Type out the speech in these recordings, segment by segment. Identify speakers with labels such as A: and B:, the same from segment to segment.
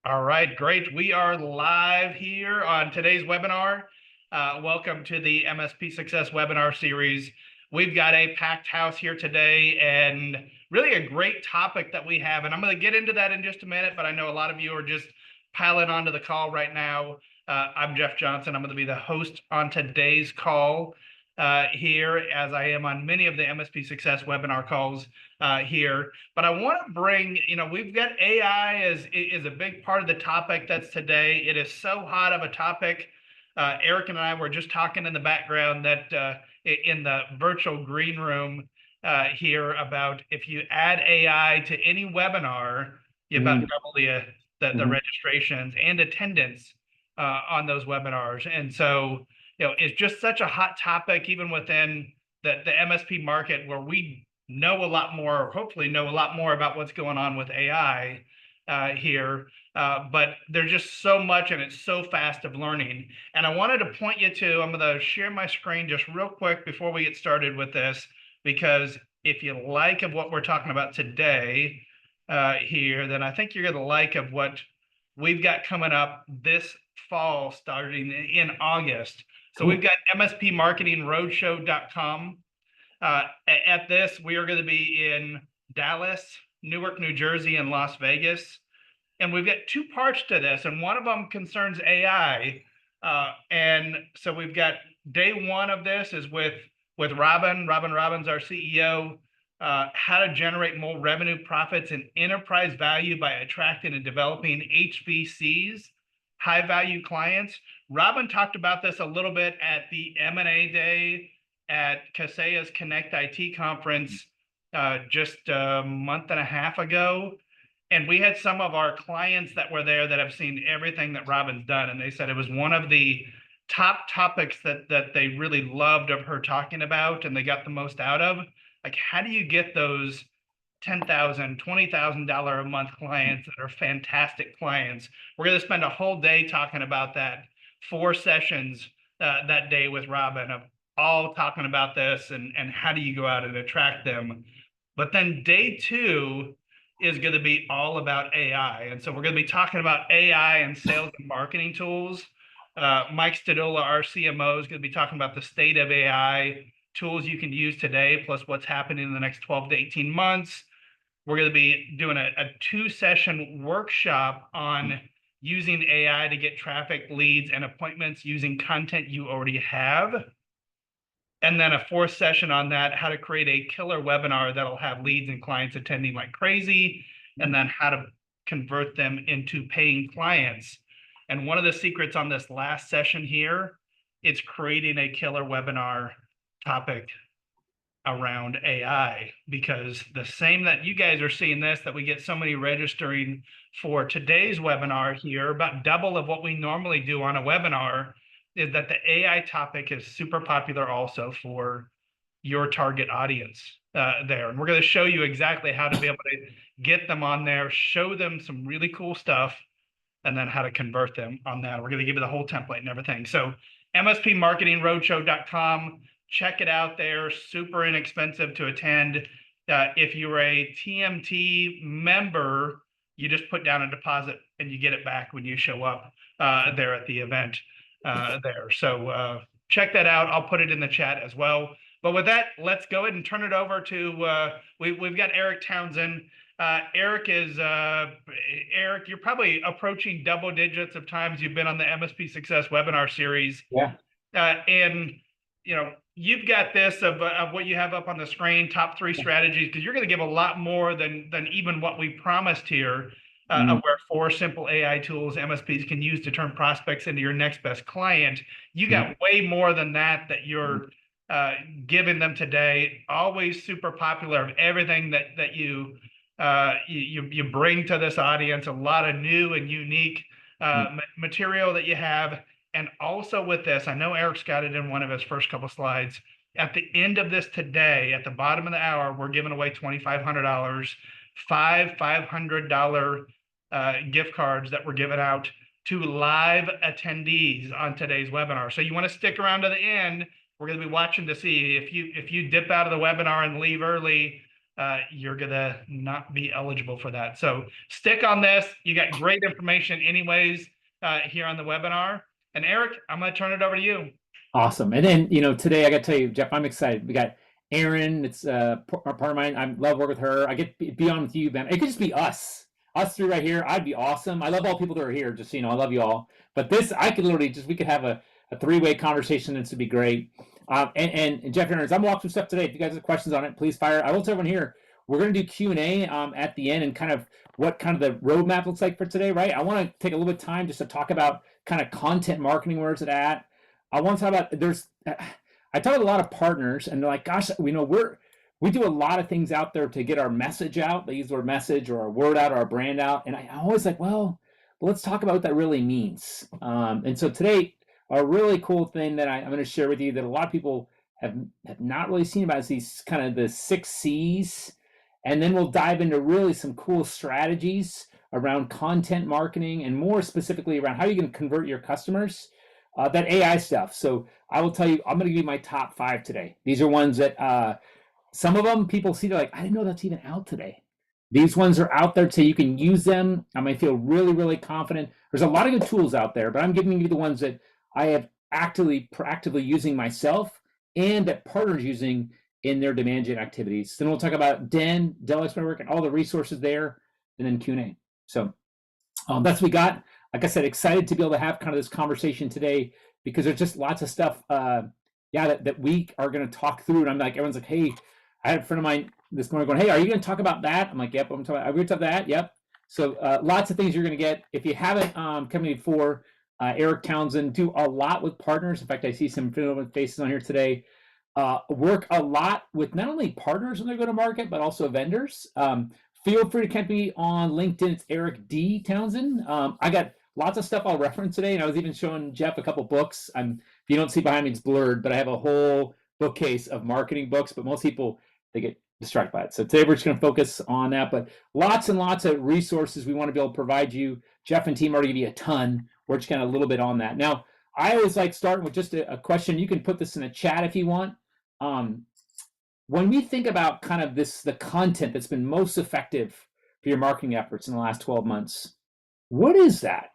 A: All right, great. We are live here on today's webinar. Welcome to the MSP Success webinar series. We've got a packed house here today and really a great topic that we have. And I'm going to get into that in just a minute, but I know a lot of you are just piling onto the call right now. I'm Jeff Johnson. I'm going to be the host on today's call here, as I am on many of the MSP Success webinar calls here. But I want to bring, we've got AI is a big part of the topic that's today. It is so hot of a topic. Eric and I were just talking in the background that in the virtual green room here about if you add AI to any webinar, you about double the registrations and attendance on those webinars. And so, it's just such a hot topic, even within the MSP market, where we know a lot more, or hopefully know a lot more about what's going on with AI here. But there's just so much, and it's so fast of learning. And I wanted to point you to, I'm going to share my screen just real quick before we get started with this, because if you like of what we're talking about today here, then I think you're going to like of what we've got coming up this fall, starting in August. So we've got mspmarketingroadshow.com. At this, we are going to be in Dallas, Newark, New Jersey, and Las Vegas. And we've got two parts to this, and one of them concerns AI. And so we've got day one of this is with Robin. Robin Robbins, our CEO, how to generate more revenue, profits, and enterprise value by attracting and developing HVCs, high value clients. Robin talked about this a little bit at the M&A day at Kaseya's Connect IT conference just a month and a half ago. And we had some of our clients that were there that have seen everything that Robin's done. And they said it was one of the top topics that they really loved of her talking about, and they got the most out of. Like, how do you get those $10,000, $20,000 a month clients that are fantastic clients? We're going to spend a whole day talking about that. 4 sessions that day with Robin of all talking about this and how do you go out and attract them. But then day 2 is going to be all about AI. And so we're going to be talking about AI and sales and marketing tools. Mike Stadola, our CMO, is going to be talking about the state of AI tools you can use today, plus what's happening in the next 12 to 18 months. We're going to be doing a 2-session workshop on using AI to get traffic, leads, and appointments using content you already have. And then a 4th session on that, how to create a killer webinar that'll have leads and clients attending like crazy, and then how to convert them into paying clients. And one of the secrets on this last session here is creating a killer webinar topic around AI, because the same that you guys are seeing this, that we get so many registering for today's webinar here, about double of what we normally do on a webinar, is that the AI topic is super popular also for your target audience there. And we're going to show you exactly how to be able to get them on there, show them some really cool stuff, and then how to convert them on that. We're going to give you the whole template and everything. So mspmarketingroadshow.com, check it out there. Super inexpensive to attend. If you're a TMT member, you just put down a deposit and you get it back when you show up there at the event there. So check that out. I'll put it in the chat as well. But with that, let's go ahead and turn it over to, we've got Eric Townsend. Eric, you're probably approaching double digits of times you've been on the MSP Success webinar series.
B: Yeah.
A: And you've got this of what you have up on the screen, top 3 strategies, because you're going to give a lot more than even what we promised here, of where 4 simple AI tools MSPs can use to turn prospects into your next best client. You got way more than that you're giving them today. Always super popular of everything that you bring to this audience. A lot of new and unique material that you have. And also with this, I know Eric's got it in one of his first couple slides. At the end of this today, at the bottom of the hour, we're giving away $2,500, 5 $500 gift cards that we're giving out to live attendees on today's webinar. So you want to stick around to the end. We're going to be watching to see if you dip out of the webinar and leave early. you're gonna not be eligible for that. So stick on this. You got great information anyways here on the webinar. And Eric, I'm gonna turn it over to you.
B: Awesome. And then, today I got to tell you, Jeff, I'm excited. We got Erin. It's a part of mine. I love working with her. I get to be on with you, man. It could just be us three right here. I'd be awesome. I love all people that are here. Just so you know, I love you all. But this, I could literally we could have a three-way conversation. This would be great. And Jeff, Erin, I'm walking through stuff today. If you guys have questions on it, please fire. I will tell everyone here, we're going to do Q&A at the end and kind of what kind of the roadmap looks like for today, right? I want to take a little bit of time just to talk about kind of content marketing. Where's it at? I want to talk about I talk to a lot of partners and they're like, gosh, we do a lot of things out there to get our message out. They use the word message or our word out or our brand out. And I always like, well, let's talk about what that really means. And so today, a really cool thing that I'm going to share with you that a lot of people have not really seen about is these kind of the 6 C's. And then we'll dive into really some cool strategies around content marketing and more specifically around how you can convert your customers. That AI stuff. So I will tell you, I'm going to give you my top 5 today. These are ones that some of them people see, they're like, I didn't know that's even out today. These ones are out there so you can use them. I might feel really, really confident. There's a lot of good tools out there, but I'm giving you the ones that I have proactively using myself and that partners using in their demand gen activities. Then we'll talk about Dell Network and all the resources there, and then Q&A. So that's what we got. Like I said, excited to be able to have kind of this conversation today because there's just lots of stuff, that we are going to talk through. And I'm like, everyone's like, hey, I had a friend of mine this morning going, hey, are you going to talk about that? I'm like, yep, I'm talking. Are we going to talk about that? Yep. So lots of things you're going to get. If you haven't come before, Eric Townsend do a lot with partners. In fact, I see some familiar faces on here today. Work a lot with not only partners when they go to market, but also vendors. Feel free to connect me on LinkedIn. It's Eric D. Townsend. I got lots of stuff I'll reference today, and I was even showing Jeff a couple books. If you don't see behind me, it's blurred, but I have a whole bookcase of marketing books, but most people, they get distracted by it. So today we're just going to focus on that, but lots and lots of resources we want to be able to provide you. Jeff and team already give you a ton. We're just kind of a little bit on that. Now, I always like starting with just a question. You can put this in a chat if you want. When we think about kind of the content that's been most effective for your marketing efforts in the last 12 months, what is that?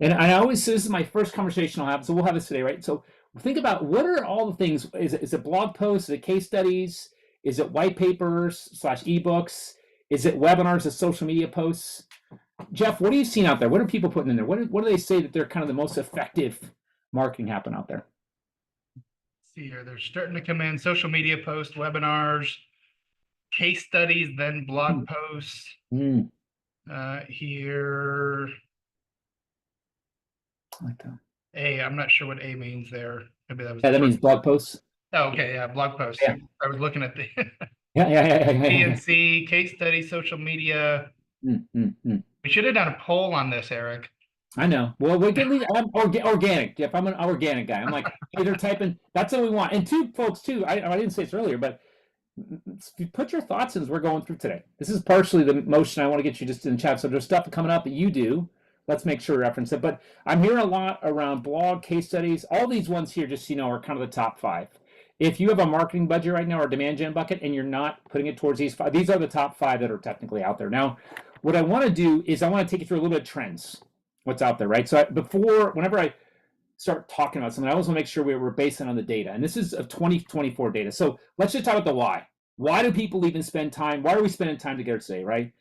B: And I always say this is my first conversation I'll have, so we'll have this today, right? So think about what are all the things. Is it blog posts? Is it case studies? Is it white papers / ebooks? Is it webinars? Is it social media posts? Jeff, what are you seeing out there? What are people putting in there? What do they say that they're kind of the most effective marketing happen out there?
A: See here, they're starting to come in social media posts, webinars, case studies, then blog posts. Here.
B: Like that.
A: A, I'm not sure what A means there. Maybe that was.
B: Yeah, that means blog posts.
A: Oh, okay, yeah, blog posts.
B: Yeah.
A: I was looking at the
B: yeah.
A: PNC, case study, social media. We should have done a poll on this, Eric.
B: I know. Well, we can leave. I'm organic, Jeff. I'm an organic guy. I'm like, hey, they're typing. That's what we want. And two folks too. I didn't say this earlier, but put your thoughts in as we're going through today. This is partially the motion I want to get you just in the chat. So there's stuff coming up that you do. Let's make sure to reference it. But I'm hearing a lot around blog, case studies. All these ones here, just so you know, are kind of the top 5. If you have a marketing budget right now or a demand gen bucket and you're not putting it towards these 5, these are the top 5 that are technically out there. Now, what I want to do is I want to take you through a little bit of trends, what's out there, right? So whenever I start talking about something, I always want to make sure we're basing on the data. And this is of 2024 data. So let's just talk about the why. Why do people even spend time? Why are we spending time together today, right?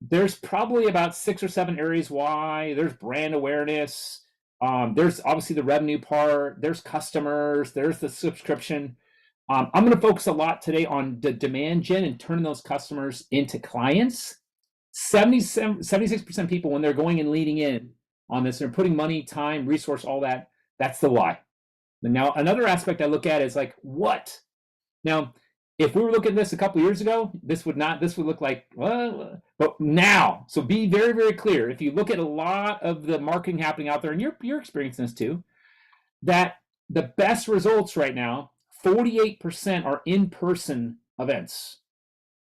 B: There's probably about 6 or 7 areas why. There's brand awareness. There's obviously the revenue part. There's customers. There's the subscription. I'm going to focus a lot today on the demand gen and turning those customers into clients. 76% of people, when they're going and leading in on this, they're putting money, time, resource, all that. That's the why. Now, another aspect I look at is like, what? Now, if we were looking at this a couple of years ago, this would look like, well, but now, so be very, very clear. If you look at a lot of the marketing happening out there, and you're experiencing this too, that the best results right now, 48% are in-person events.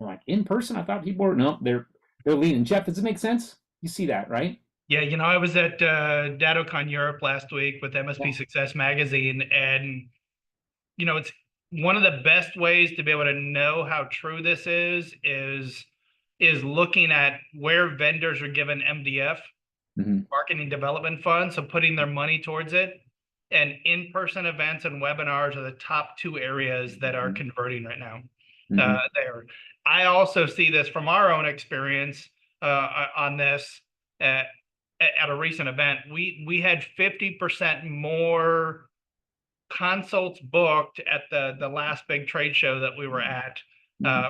B: I'm like, in-person? I thought people were, no, they're leaning. Jeff, does it make sense? You see that, right?
A: Yeah, I was at DattoCon Europe last week with MSP Success Magazine, and it's one of the best ways to be able to know how true this is looking at where vendors are given MDF,
B: Mm-hmm.
A: marketing development funds, so putting their money towards it. And in-person events and webinars are the top two areas that are converting right now.
B: Mm-hmm.
A: There, I also see this from our own experience on this. Uh, at a recent event, we had 50% more consults booked at the last big trade show that we were at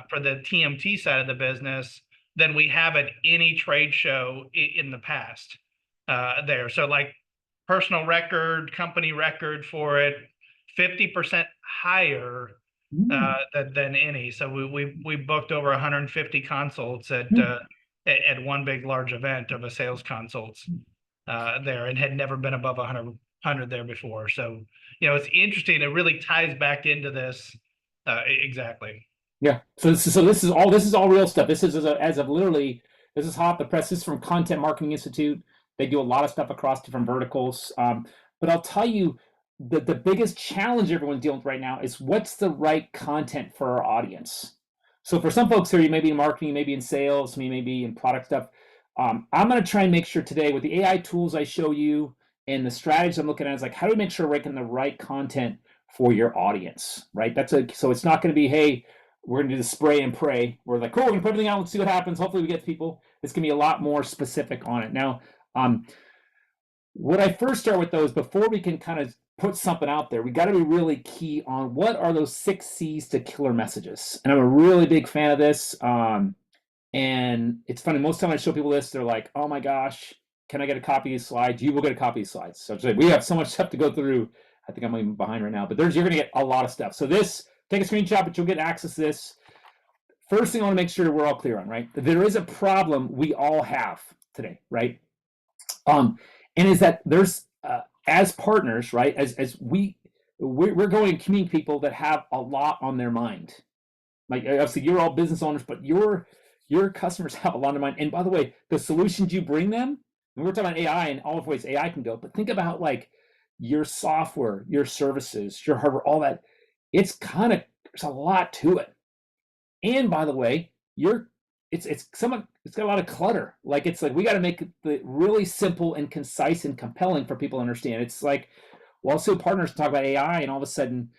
A: for the TMT side of the business than we have at any trade show in the past there. So like personal record, company record for it, 50% higher
B: Mm-hmm.
A: than any. So we booked over 150 consults at one big large event of a sales consults there, and had never been above 100 there before. So, it's interesting. It really ties back into this. Exactly.
B: Yeah. So this is all real stuff. This is as of literally, this is hot off the press. This is from Content Marketing Institute. They do a lot of stuff across different verticals. But I'll tell you, the biggest challenge everyone's dealing with right now is what's the right content for our audience. So for some folks here, you may be in marketing, maybe in sales, you may be in product stuff. I'm going to try and make sure today with the AI tools I show you and the strategies I'm looking at is like, how do we make sure we're making the right content for your audience, right? So it's not going to be, hey, we're going to do the spray and pray. We're like, cool, we're going to put everything out. Let's see what happens. Hopefully we get people. It's going to be a lot more specific on it. Now, what I first start with though is before we can kind of put something out there, we got to be really key on what are those 6 C's to killer messages. And I'm a really big fan of this. And it's funny, most time I show people this, they're like, oh my gosh, can I get a copy of these slides? You will get a copy of these slides. So we have so much stuff to go through. I think I'm even behind right now, but you're going to get a lot of stuff. So this, take a screenshot, but you'll get access to this. First thing I want to make sure we're all clear on, right? There is a problem we all have today, right? And is that there's as partners, right? As we're going to communicate people that have a lot on their mind. Like obviously you're all business owners, but your customers have a lot on their mind. And by the way, the solutions you bring them, and we're talking about AI and all of ways AI can go, but think about like your software, your services, your hardware, all that. It's kind of, there's a lot to it. And by the way, it's got a lot of clutter. Like it's like we got to make it really simple and concise and compelling for people to understand. It's like, well, so partners talk about AI, and all of a sudden,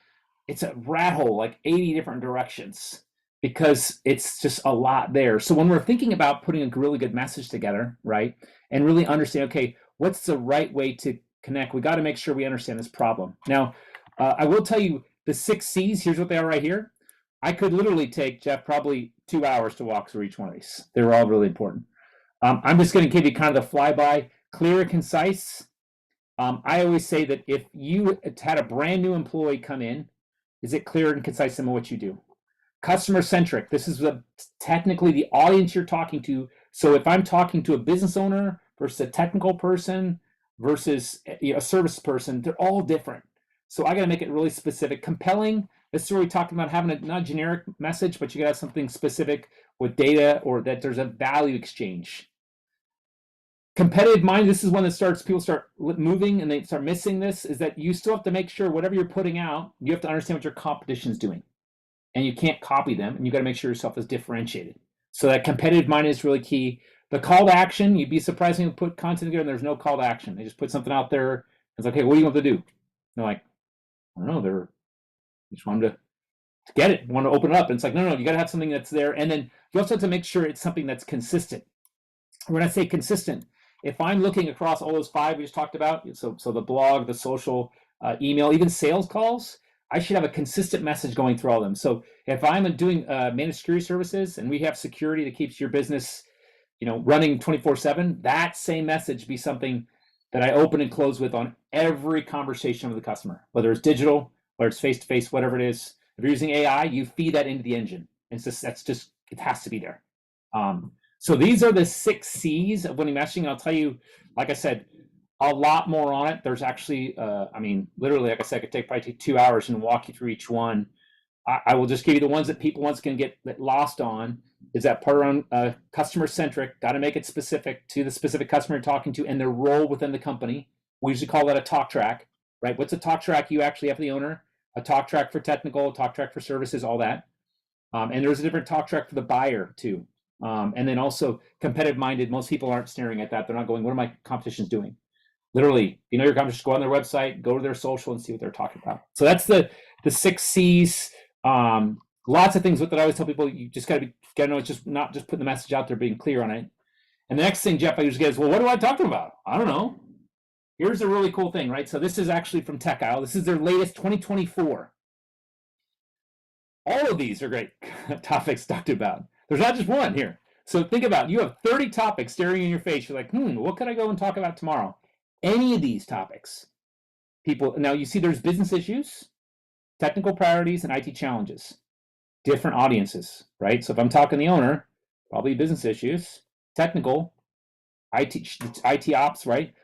B: it's a rat hole, like 80 different directions, because it's just a lot there. So when we're thinking about putting a really good message together, right, and really understand, okay, what's the right way to connect? We got to make sure we understand this problem. Now, I will tell you the 6 C's. Here's what they are right here. I could literally take, Jeff, probably 2 hours to walk through each one of these. They're all really important. I'm just going to give you kind of the flyby, clear and concise. I always say that if you had a brand new employee come in, is it clear and concise in what you do? Customer centric. This is technically the audience you're talking to. So if I'm talking to a business owner versus a technical person versus a service person, they're all different. So I got to make it really specific. Compelling. This is where we talked about having a not generic message, but you got to have something specific with data or that there's a value exchange. Competitive mind, this is when people start moving and they start missing this, is that you still have to make sure whatever you're putting out, you have to understand what your competition is doing. And you can't copy them, and you got to make sure yourself is differentiated. So that competitive mind is really key. The call to action, you'd be surprised when you put content together and there's no call to action. They just put something out there. It's like, hey, what do you want to do? And they're like, I don't know, just wanted to get it, want to open it up. And it's like, no, you got to have something that's there. And then you also have to make sure it's something that's consistent. When I say consistent, if I'm looking across all those 5 we just talked about, so the blog, the social, email, even sales calls, I should have a consistent message going through all of them. So if I'm doing managed security services and we have security that keeps your business, running 24/7, that same message be something that I open and close with on every conversation with the customer, whether it's digital, whether it's face-to-face, whatever it is. If you're using AI, you feed that into the engine. And it has to be there. So these are the 6 C's of winning messaging. I'll tell you, like I said, a lot more on it. There's actually, literally, like I said, I could take 2 hours and walk you through each one. I will just give you the ones that people once can get lost on. Is that part around customer centric? Got to make it specific to the specific customer you're talking to and their role within the company. We usually call that a talk track, right? What's a talk track you actually have for the owner? a talk track for technical, talk track for services, all that. And there's a different talk track for the buyer too. And then also competitive minded. Most people aren't staring at that. They're not going, what are my competitions doing? Literally, you know, your competition, go on their website, go to their social and see what they're talking about. So that's the 6 C's. Lots of things with that I always tell people, you just gotta know it's just not just putting the message out there, being clear on it. And the next thing, Jeff, I usually get is, well, what do I talk to them about? I don't know. Here's a really cool thing, right? So this is actually from Tech Isle. This is their latest 2024. All of these are great topics talked about. There's not just one here. So think about it. You have 30 topics staring in your face. You're like, what could I go and talk about tomorrow? Any of these topics. People, now you see there's business issues, technical priorities, and IT challenges. Different audiences, right? So if I'm talking the owner, probably business issues, technical, IT ops, right?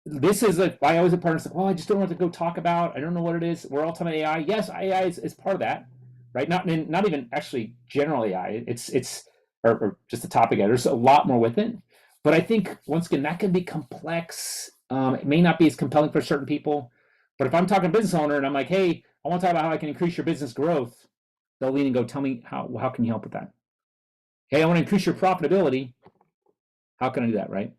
B: This is I always have partners like, well, I just don't know what to go talk about. I don't know what it is. We're all talking about AI. Yes, AI is part of that, right? Not even actually general AI. It's or just a topic. There's a lot more with it. But I think once again that can be complex. It may not be as compelling for certain people. But if I'm talking business owner and I'm like, hey, I want to talk about how I can increase your business growth, they'll lean and go, tell me how can you help with that? Hey, I want to increase your profitability. How can I do that, right?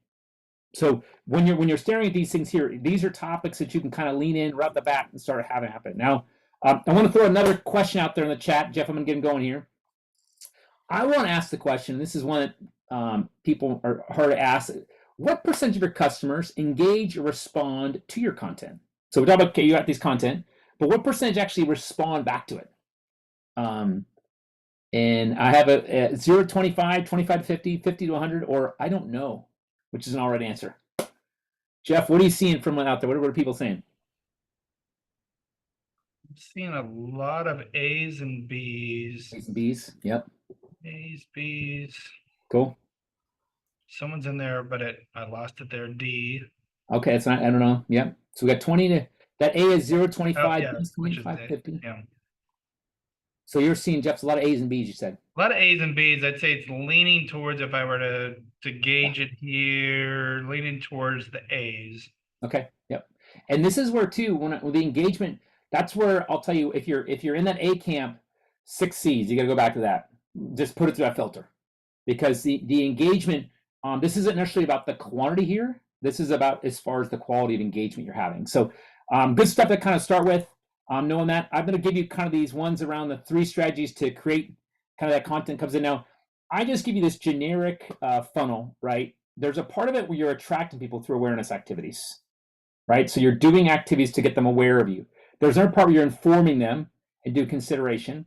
B: So when you're staring at these things here, these are topics that you can kind of lean in right off the bat and start having happen. Now, I want to throw another question out there in the chat. Jeff, I'm going to get him going here. I want to ask the question. This is one that people are hard to ask. What percentage of your customers engage or respond to your content? So we talk about, okay, you got these content, but what percentage actually respond back to it? And I have a 0 to 25, 25 to 50, 50 to 100, or I don't know, which is an alright answer. Jeff, what are you seeing from out there? What are people saying?
A: I'm seeing a lot of A's and B's.
B: A's and B's. Yep.
A: A's, B's.
B: Cool.
A: Someone's in there, but I lost it there. D.
B: Okay, it's not. I don't know. Yep. So we got 20 to that. A is 0 to 25.
A: Yeah,
B: B is 25 to 50.
A: Yeah.
B: So you're seeing, Jeff's a lot of A's and B's. You said
A: a lot of A's and B's. I'd say it's leaning towards, if I were to gauge it here, leaning towards the A's.
B: Okay. Yep. And this is where too, with the engagement, that's where I'll tell you, if you're in that A camp, 6 C's, you got to go back to that. Just put it through that filter, because the engagement. This isn't necessarily about the quantity here. This is about as far as the quality of engagement you're having. So good stuff to kind of start with. Knowing that, I'm going to give you kind of these ones around the 3 strategies to create kind of that content comes in. Now, I just give you this generic funnel, right? There's a part of it where you're attracting people through awareness activities, right? So you're doing activities to get them aware of you. There's another part where you're informing them and do consideration.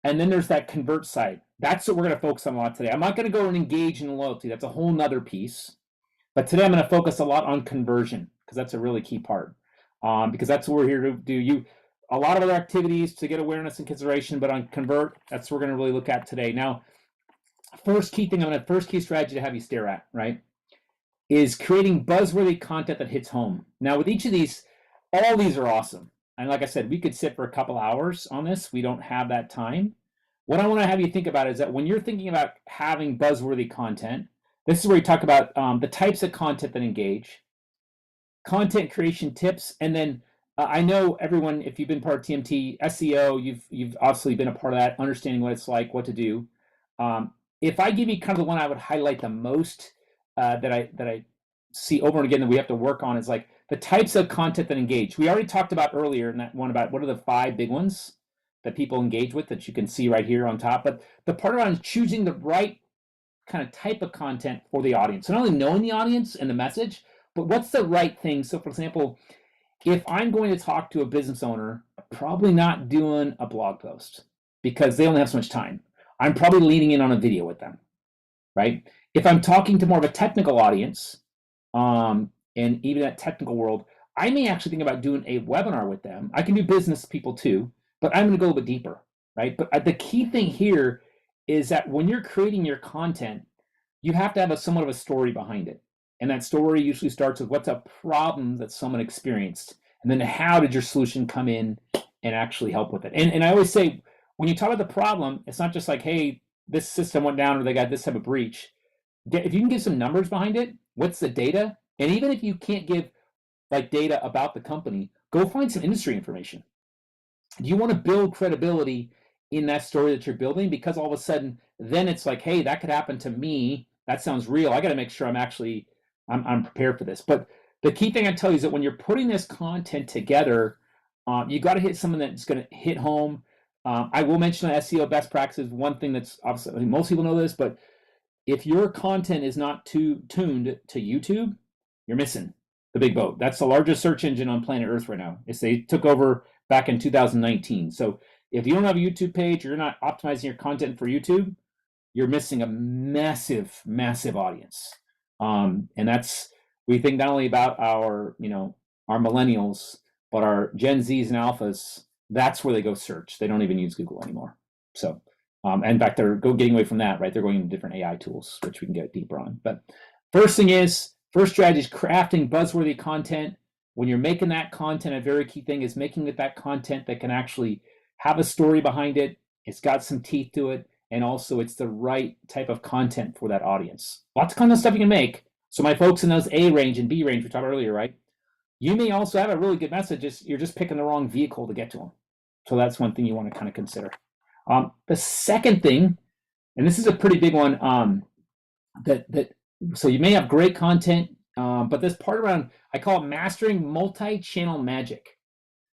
B: And then there's that convert side. That's what we're going to focus on a lot today. I'm not going to go and engage in loyalty. That's a whole nother piece. But today I'm going to focus a lot on conversion, because that's a really key part. Because that's what we're here to do. A lot of other activities to get awareness and consideration, but on convert, that's what we're going to really look at today. Now, first key strategy to have you stare at, right, is creating buzzworthy content that hits home. Now, with each of these, all these are awesome. And like I said, we could sit for a couple hours on this. We don't have that time. What I want to have you think about is that when you're thinking about having buzzworthy content, this is where you talk about the types of content that engage, content creation tips, and then I know everyone, if you've been part of TMT, SEO, you've obviously been a part of that, understanding what it's like, what to do. If I give you kind of the one I would highlight the most that I see over and again that we have to work on is like the types of content that engage. We already talked about earlier in that one about what are the 5 big ones that people engage with that you can see right here on top. But the part around choosing the right kind of type of content for the audience. So not only knowing the audience and the message, but what's the right thing. So for example, if I'm going to talk to a business owner, I'm probably not doing a blog post because they only have so much time. I'm probably leaning in on a video with them, right? If I'm talking to more of a technical audience, and even that technical world, I may actually think about doing a webinar with them. I can do business people too, but I'm going to go a little bit deeper, right? But the key thing here is that when you're creating your content, you have to have somewhat of a story behind it. And that story usually starts with what's a problem that someone experienced, and then how did your solution come in and actually help with it. And I always say, when you talk about the problem, it's not just like, hey, this system went down or they got this type of breach. If you can give some numbers behind it, what's the data? And even if you can't give like data about the company, go find some industry information. you want to build credibility in that story that you're building, because all of a sudden then it's like, hey, that could happen to me. That sounds real. I got to make sure I'm prepared for this. But the key thing I tell you is that when you're putting this content together, you got to hit something that's going to hit home. I will mention SEO best practices. One thing that's obviously, I mean, most people know this, but if your content is not tuned to YouTube, you're missing the big boat. That's the largest search engine on planet Earth right now. They took over back in 2019. So if you don't have a YouTube page, or you're not optimizing your content for YouTube, you're missing a massive, massive audience. And that's, we think not only about our, our millennials, but our Gen Zs and Alphas. That's where they go search. They don't even use Google anymore. So, and in fact, they're getting away from that, right? They're going into different AI tools, which we can get deeper on. But first strategy is crafting buzzworthy content. When you're making that content, a very key thing is making it that content that can actually have a story behind it. It's got some teeth to it. And also it's the right type of content for that audience. Lots of content stuff you can make. So my folks in those A range and B range we talked about earlier, right? You may also have a really good message, you're just picking the wrong vehicle to get to them. So that's one thing you want to kind of consider. The second thing, and this is a pretty big one, so you may have great content, but this part around, I call it mastering multi-channel magic.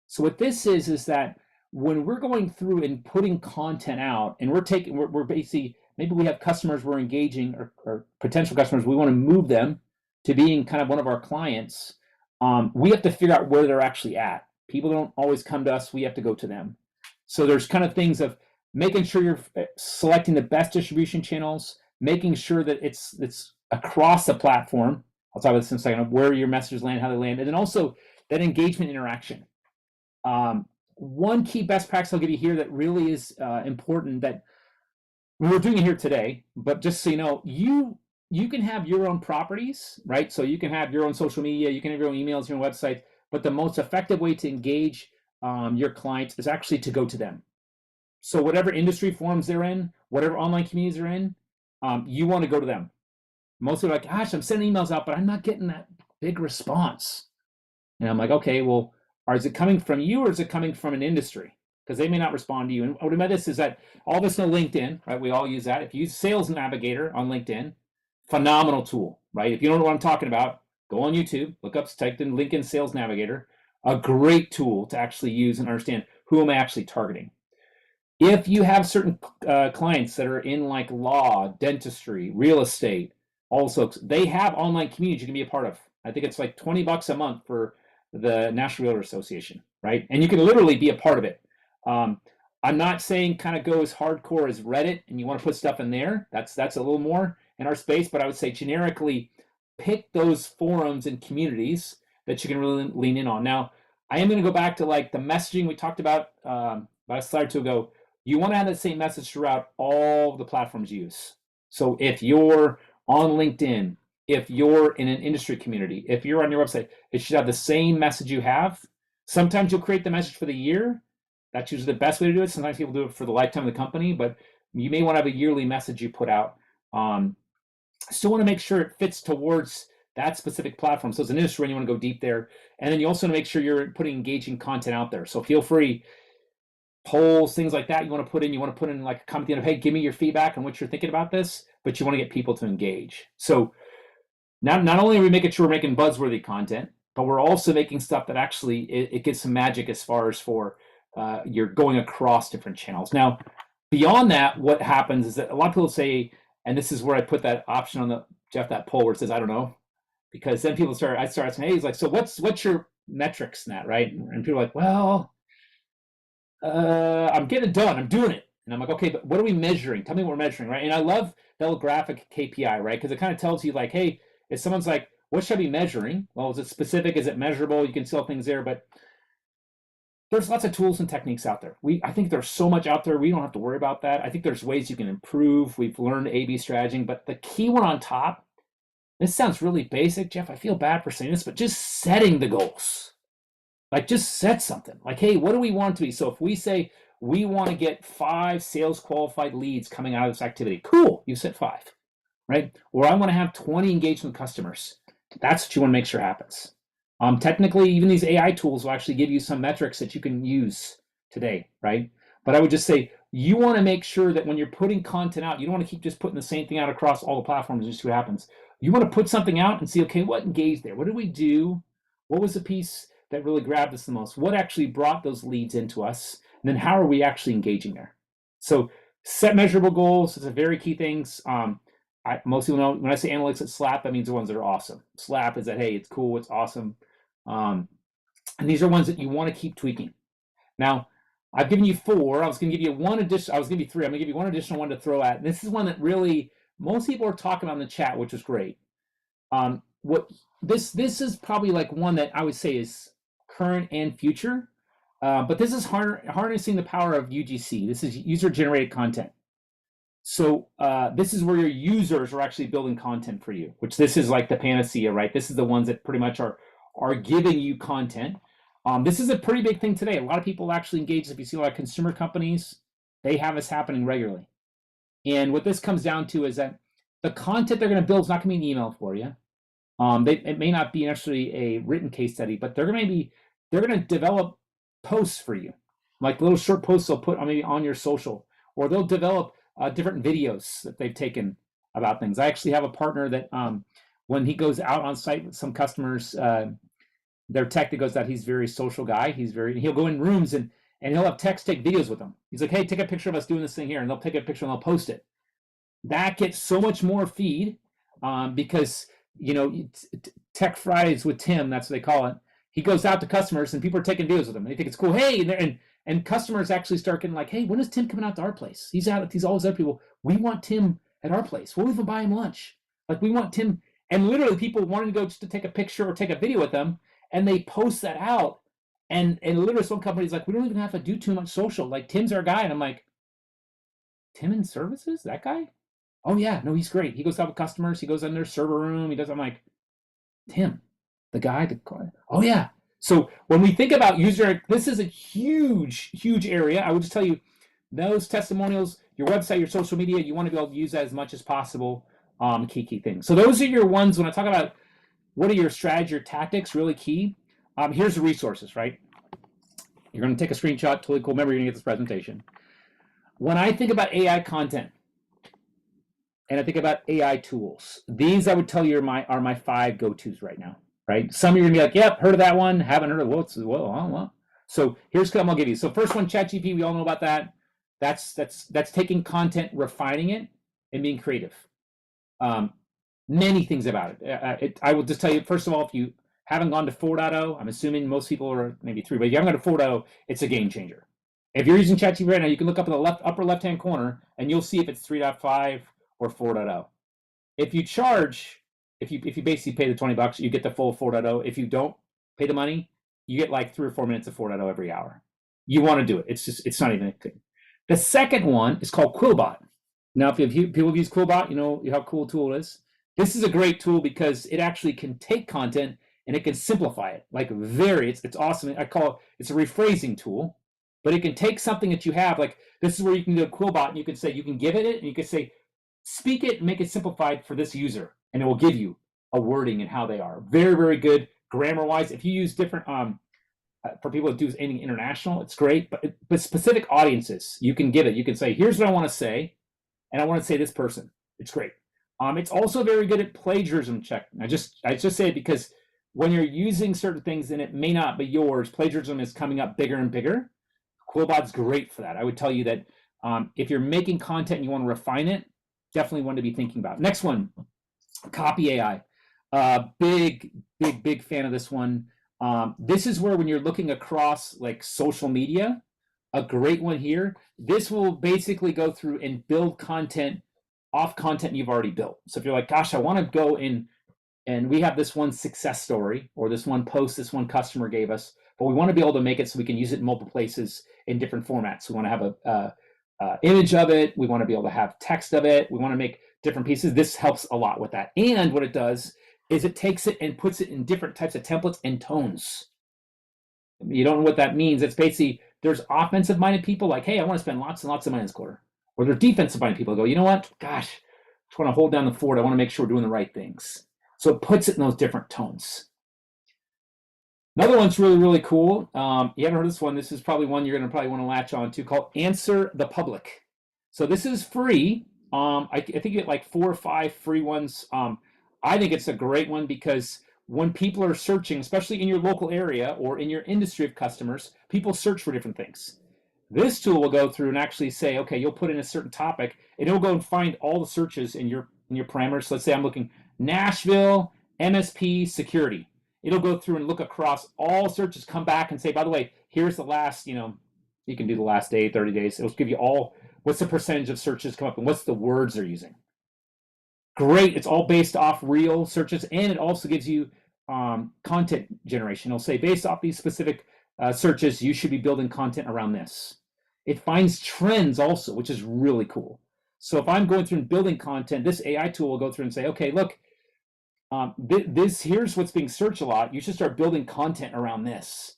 B: So what this is that when we're going through and putting content out, and we're basically, maybe we have customers we're engaging, or potential customers, we want to move them to being kind of one of our clients. We have to figure out where they're actually at. People don't always come to us, we have to go to them. So there's kind of things of making sure you're selecting the best distribution channels, making sure that it's across the platform. I'll talk about this in a second, of where your messages land, how they land, and then also that engagement interaction. One key best practice I'll give you here that really is important, that we're doing it here today, but just so you know, you can have your own properties, right? So you can have your own social media, you can have your own emails, your own website, but the most effective way to engage your clients is actually to go to them. So whatever industry forums they're in, whatever online communities they're in, you want to go to them. Most people are like, gosh, I'm sending emails out, but I'm not getting that big response. And I'm like, okay, well, is it coming from you, or is it coming from an industry? Because they may not respond to you. And what I mean by this is that all of us know LinkedIn, right? We all use that. If you use Sales Navigator on LinkedIn, phenomenal tool, right? If you don't know what I'm talking about, go on YouTube, type in LinkedIn Sales Navigator, a great tool to actually use and understand who am I actually targeting. If you have certain clients that are in like law, dentistry, real estate, also they have online communities you can be a part of. I think it's like $20 a month for the National Realtor Association, right? And you can literally be a part of it. I'm not saying kind of go as hardcore as Reddit and you want to put stuff in there. That's a little more in our space, but I would say generically pick those forums and communities that you can really lean in on. Now, I am going to go back to like the messaging we talked about a slide or two ago. You want to have the same message throughout all the platforms you use. So if you're on LinkedIn, if you're in an industry community, if you're on your website, it should have the same message you have. Sometimes you'll create the message for the year. That's usually the best way to do it. Sometimes people do it for the lifetime of the company, but you may want to have a yearly message you put out. Still want to make sure it fits towards that specific platform. So it's an industry and you want to go deep there. And then you also want to make sure you're putting engaging content out there. So feel free, polls, things like that you want to put in like a comment at the end of, hey, give me your feedback on what you're thinking about this, but you want to get people to engage. So not only are we making sure we're making buzzworthy content, but we're also making stuff that actually it gets some magic as far as for you're going across different channels. Now, beyond that, what happens is that a lot of people say, and this is where I put that option on that poll where it says, I don't know, because then people I start asking, hey, he's like, so what's your metrics in that, right? And people are like, well, I'm getting it done. I'm doing it. And I'm like, okay, but what are we measuring? Tell me what we're measuring, right? And I love the graphic KPI, right? Because it kind of tells you like, hey, if someone's like, what should I be measuring? Well, is it specific? Is it measurable? You can sell things there, but there's lots of tools and techniques out there. I think there's so much out there. We don't have to worry about that. I think there's ways you can improve. We've learned A/B strategy, but the key one on top, this sounds really basic, Jeff. I feel bad for saying this, but just setting the goals. Like just set something like, hey, what do we want it to be? So if we say we want to get 5 sales qualified leads coming out of this activity, cool, you set 5, right? Or I want to have 20 engagement customers. That's what you want to make sure happens. Technically, even these AI tools will actually give you some metrics that you can use today, right? But I would just say you want to make sure that when you're putting content out, you don't want to keep just putting the same thing out across all the platforms and just see what happens. You want to put something out and see, okay, what engaged there? What did we do? What was the piece that really grabbed us the most? What actually brought those leads into us? And then how are we actually engaging there? So set measurable goals is a very key things. Most people know when I say analytics at SLAP, that means the ones that are awesome. SLAP is that, hey, it's cool, it's awesome. And these are ones that you want to keep tweaking. Now, I've given you 4. I was going to give you one addition. I was going to give you 3. I'm going to give you one additional one to throw at. And this is one that really most people are talking about in the chat, which is great. What this is probably like one that I would say is current and future. But this is harnessing the power of UGC. This is user-generated content. So this is where your users are actually building content for you, which this is like the panacea, right? This is the ones that pretty much are giving you content. This is a pretty big thing today. A lot of people actually engage. If you see a lot of consumer companies, they have this happening regularly. And what this comes down to is that the content they're going to build is not going to be an email for you. It may not be actually a written case study, but they're going to develop posts for you, like little short posts they'll put on maybe on your social, or they'll develop different videos that they've taken about things. I actually have a partner that when he goes out on site with some customers, their tech that goes out, he's a very social guy. He'll go in rooms and he'll have techs take videos with them. He's like, hey, take a picture of us doing this thing here, and they'll take a picture and they'll post it. That gets so much more feed because Tech Fridays with Tim, that's what they call it. He goes out to customers and people are taking videos with him. And they think it's cool. Hey, and customers actually start getting like, hey, when is Tim coming out to our place? He's out. He's always other people. We want Tim at our place. We'll even buy him lunch. Like we want Tim. And literally people wanting to go just to take a picture or take a video with them. And they post that out. And literally some companies like, we don't even have to do too much social. Like Tim's our guy. And I'm like, Tim in services? That guy? Oh yeah, no, he's great. He goes out with customers. He goes in their server room. I'm like, Tim, the guy, oh yeah. So when we think about user, this is a huge, huge area. I would just tell you those testimonials, your website, your social media, you want to be able to use that as much as possible. Key things. So those are your ones. When I talk about what are your strategy or tactics, really key. Here's the resources, right? You're going to take a screenshot. Totally cool. Remember, you're going to get this presentation. When I think about AI content, and I think about AI tools, these I would tell you are my 5 go-tos right now, right? Some of you are gonna be like, yep, heard of that one, haven't heard of well. So here's what I'm gonna give you. So first one, ChatGPT, we all know about that. That's taking content, refining it, and being creative. Many things about it. I will just tell you, first of all, if you haven't gone to 4.0, I'm assuming most people are maybe 3, but if you haven't gone to 4.0, it's a game changer. If you're using ChatGPT right now, you can look up in the upper left-hand corner, and you'll see if it's 3.5 or 4.0. If you charge, if you basically pay the $20, you get the full 4.0. If you don't pay the money, you get like 3 or 4 minutes of 4.0 every hour. You want to do it. It's not even a thing. The second one is called Quillbot. Now, if people have used Quillbot, you know how cool a tool it is. This is a great tool because it actually can take content and it can simplify it. Like it's awesome. I call it's a rephrasing tool, but it can take something that you have. Like this is where you can do a Quillbot and you can say, you can give it and you can say, speak it and make it simplified for this user, and it will give you a wording and how they are. Very, very good grammar-wise. If you use different, for people that do anything international, it's great, but specific audiences, you can give it. You can say, here's what I want to say, and I want to say this person. It's great. It's also very good at plagiarism check. I just say it because when you're using certain things and it may not be yours, plagiarism is coming up bigger and bigger. Quillbot's great for that. I would tell you that if you're making content and you want to refine it, definitely one to be thinking about. Next one, Copy AI. Big fan of this one. This is where when you're looking across like social media, a great one here. This will basically go through and build content off content you've already built. So if you're like, gosh, I want to go in and we have this one success story or this one post this one customer gave us, but we want to be able to make it so we can use it in multiple places in different formats. We want to have a image of it. We want to be able to have text of it. We want to make different pieces. This helps a lot with that. And what it does is it takes it and puts it in different types of templates and tones. You don't know what that means. It's basically, there's offensive minded people like, hey, I want to spend lots and lots of money this quarter. Or there's defensive minded people who go, you know what? Gosh, I just want to hold down the fort. I want to make sure we're doing the right things. So it puts it in those different tones. Another one's really, really cool. You haven't heard this one. This is probably one you're going to probably want to latch on to, called Answer the Public. So this is free. I think you get like 4 or 5 free ones. I think it's a great one because when people are searching, especially in your local area or in your industry of customers, people search for different things. This tool will go through and actually say, okay, you'll put in a certain topic, and it'll go and find all the searches in your parameters. So let's say I'm looking Nashville MSP security. It'll go through and look across all searches, come back and say, by the way, here's the last, you can do the last day, 30 days. It'll give you all what's the percentage of searches come up and what's the words they're using. Great. It's all based off real searches, and it also gives you content generation. It'll say, based off these specific searches, you should be building content around this. It finds trends also, which is really cool. So if I'm going through and building content, this AI tool will go through and say, okay, look, this here's what's being searched a lot. You should start building content around this,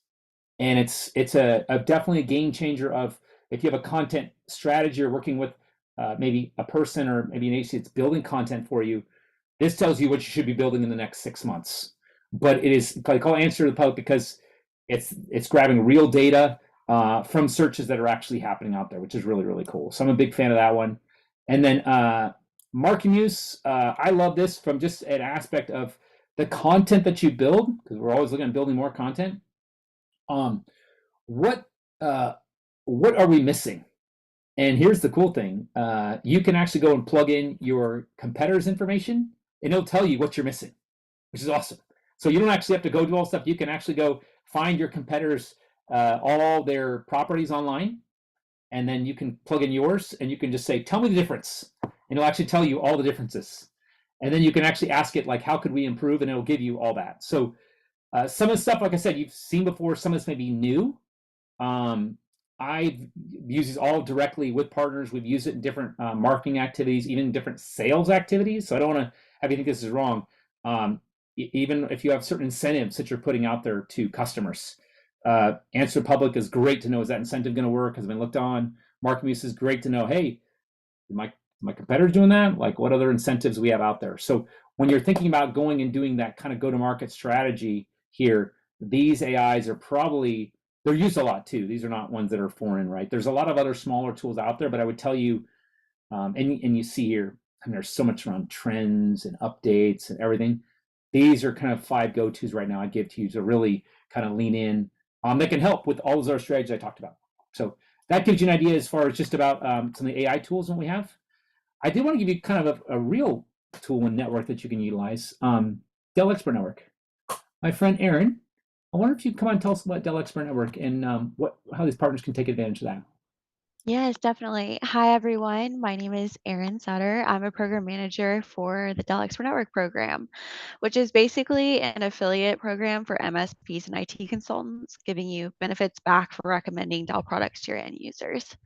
B: and it's a definitely a game changer. Of if you have a content strategy or working with maybe a person or maybe an agency that's building content for you, this tells you what you should be building in the next 6 months. But it is called Answer to the Public because it's grabbing real data from searches that are actually happening out there, which is really, really cool. So I'm a big fan of that one. And then marketing use, I love this from just an aspect of the content that you build, because we're always looking at building more content. Um, what uh, what are we missing? And here's the cool thing: you can actually go and plug in your competitors' information, and it'll tell you what you're missing, which is awesome. So you don't actually have to go do all stuff. You can actually go find your competitors, all their properties online, and then you can plug in yours, and you can just say, "Tell me the difference," and it'll actually tell you all the differences. And then you can actually ask it like, "How could we improve?" And it'll give you all that. So some of the stuff, like I said, you've seen before. Some of this may be new. Um, I've used this all directly with partners. We've used it in different marketing activities, even different sales activities. So I don't want to have you think this is wrong. Even if you have certain incentives that you're putting out there to customers, Answer Public is great to know. Is that incentive going to work? Has it been looked on? Marketing use is great to know. Hey, my competitors doing that? Like, what other incentives we have out there? So when you're thinking about going and doing that kind of go-to-market strategy here, these AIs are probably, they're used a lot too. These are not ones that are foreign, right? There's a lot of other smaller tools out there, but I would tell you, and you see here, and there's so much around trends and updates and everything. These are kind of 5 go-tos right now I'd give to you to really kind of lean in. That can help with all those other strategies I talked about. So that gives you an idea as far as just about some of the AI tools that we have. I did want to give you kind of a real tool and network that you can utilize. Dell Expert Network. My friend Aaron, I wonder if you come on and tell us about Dell Expert Network and how these partners can take advantage of that.
C: Yes, definitely. Hi, everyone. My name is Erin Sutter. I'm a program manager for the Dell Expert Network program, which is basically an affiliate program for MSPs and IT consultants, giving you benefits back for recommending Dell products to your end users.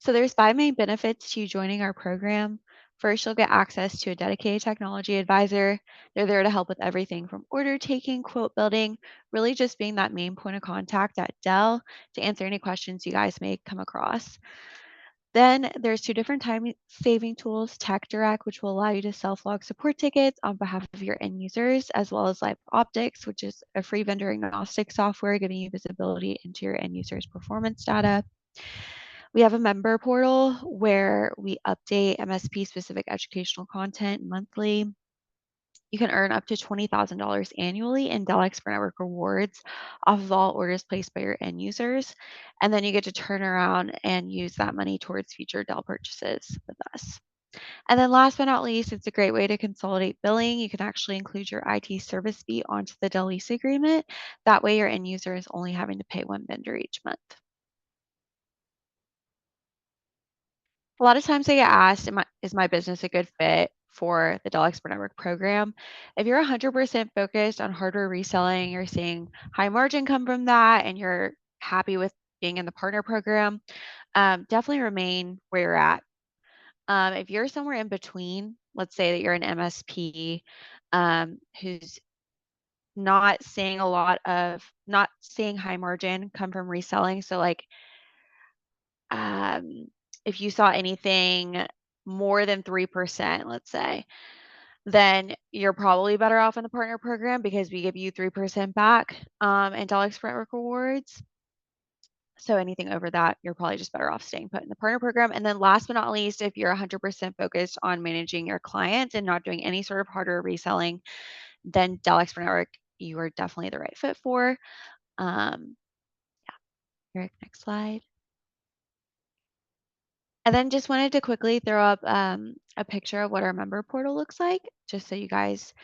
C: So there's 5 main benefits to you joining our program. First, you'll get access to a dedicated technology advisor. They're there to help with everything from order taking, quote building, really just being that main point of contact at Dell to answer any questions you guys may come across. Then there's 2 different time saving tools, Tech Direct, which will allow you to self-log support tickets on behalf of your end users, as well as Live Optics, which is a free vendor agnostic software giving you visibility into your end users' performance data. We have a member portal where we update MSP specific educational content monthly. You can earn up to $20,000 annually in Dell Expert Network rewards off of all orders placed by your end users. And then you get to turn around and use that money towards future Dell purchases with us. And then last but not least, it's a great way to consolidate billing. You can actually include your IT service fee onto the Dell lease agreement. That way your end user is only having to pay one vendor each month. A lot of times I get asked, is my business a good fit for the Dell Expert Network program? If you're 100% focused on hardware reselling, you're seeing high margin come from that, and you're happy with being in the partner program, definitely remain where you're at. If you're somewhere in between, let's say that you're an MSP who's not seeing not seeing high margin come from reselling. So like um, if you saw anything more than 3%, let's say, then you're probably better off in the partner program because we give you 3% back in Dell Expert Network rewards. So anything over that, you're probably just better off staying put in the partner program. And then last but not least, if you're 100% focused on managing your clients and not doing any sort of hardware reselling, then Dell Expert Network, you are definitely the right fit for. Eric, next slide. And then just wanted to quickly throw up a picture of what our member portal looks like, just so you guys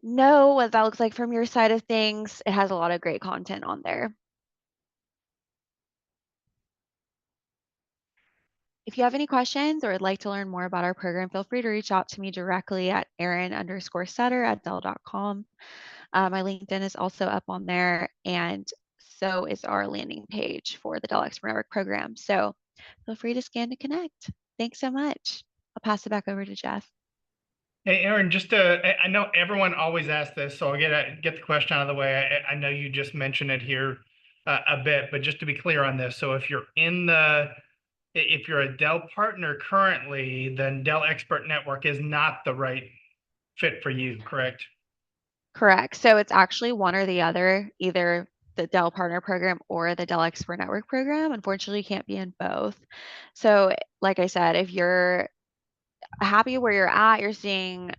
C: know what that looks like from your side of things. It has a lot of great content on there. If you have any questions or would like to learn more about our program, feel free to reach out to me directly at Erin_Sutter@Dell.com. My LinkedIn is also up on there, and so is our landing page for the Dell Expert Network program. So feel free to scan to connect. Thanks so much. I'll pass it back over to Jeff.
A: Hey, Aaron, I know everyone always asks this, so I'll get the question out of the way. I know you just mentioned it here a bit, but just to be clear on this, so if you're a Dell partner currently, then Dell Expert Network is not the right fit for you, correct?
C: Correct. So it's actually one or the other, either the Dell Partner Program or the Dell Expert Network Program. Unfortunately, you can't be in both. So, like I said, if you're happy where you're at, you're seeing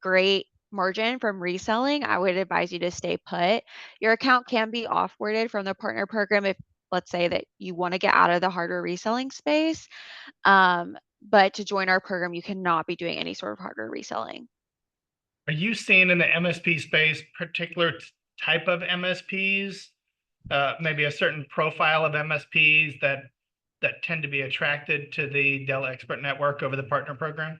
C: great margin from reselling, I would advise you to stay put. Your account can be offboarded from the partner program if, let's say, that you want to get out of the hardware reselling space. But to join our program, you cannot be doing any sort of hardware reselling.
A: Are you seeing in the MSP space particular type of MSPs, maybe a certain profile of MSPs that tend to be attracted to the Dell Expert Network over the partner program?